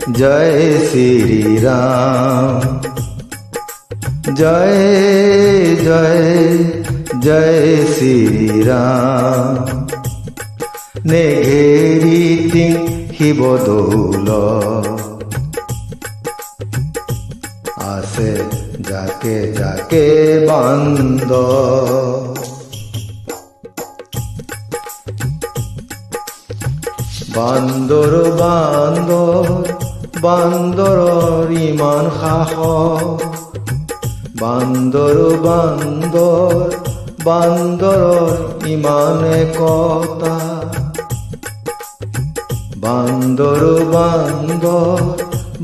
जय श्री राम। जय जय जय श्री राम। नेघेरीति শিৱদৌল আছে যাকে যাকে বান্দৰ। বান্দৰ বান্দৰ বান্দৰৰ ইমান সাহস। বান্দৰ বান্দৰ বান্দৰৰ ইমান একতা। বান্দৰ বান্দৰ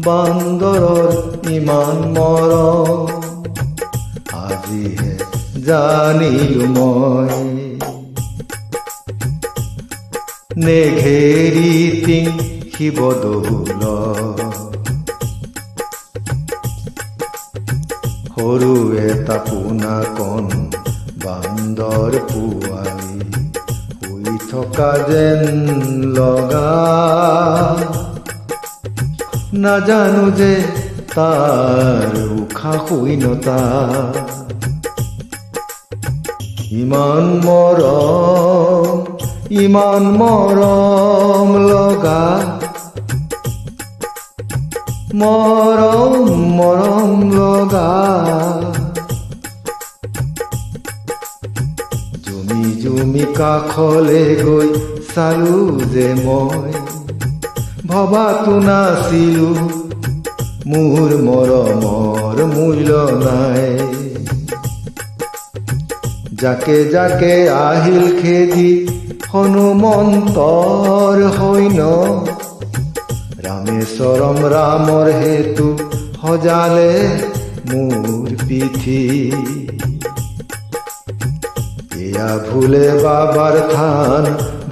বান্দৰৰ ইমান মৰম। আজিহে জানিলো মই নেঘেৰীতি শিৱদৌল। সৰু এটা পোনাকণ বান্দৰ পোৱালি শুই থকা যেন লগা। নাজানো যে তাৰ উশাহ শূন্যতা ইমান মৰম ইমান মৰম লগা। মৰম মৰম লগা। জুমি জুমি কাষলে গৈ চালো যে মই ভবাতো নাছিলো মোৰ মৰমৰ মূল্য নাই। যাকে যাকে আহিল খেদি হনুমন্তৰ সৈন্য। ৰামেশ্বৰম ৰামৰ হেতু সজালে মোৰ পিঠি। এয়া ভোলে বাবাৰ থান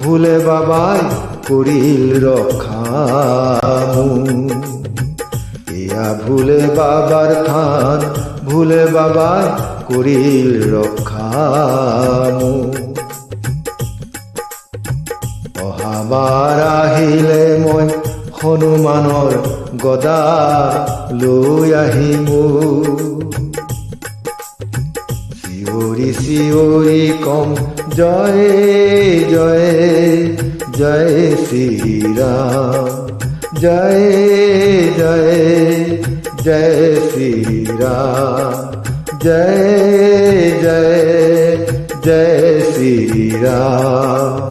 ভোলে বাবাই কৰিল ৰক্ষা মোৰ। এয়া ভোলে বাবাৰ থান ভোলে বাবাই কৰিল ৰক্ষা মোৰ। অহাবাৰ আহিলে মই হনুমানৰ গদা লৈ আহিম। চিঞৰি চিঞৰি কম জয় জয় জয় শ্ৰী ৰাম। জয় জয় জয় শ্ৰী ৰাম। जय जय जय श्री राम।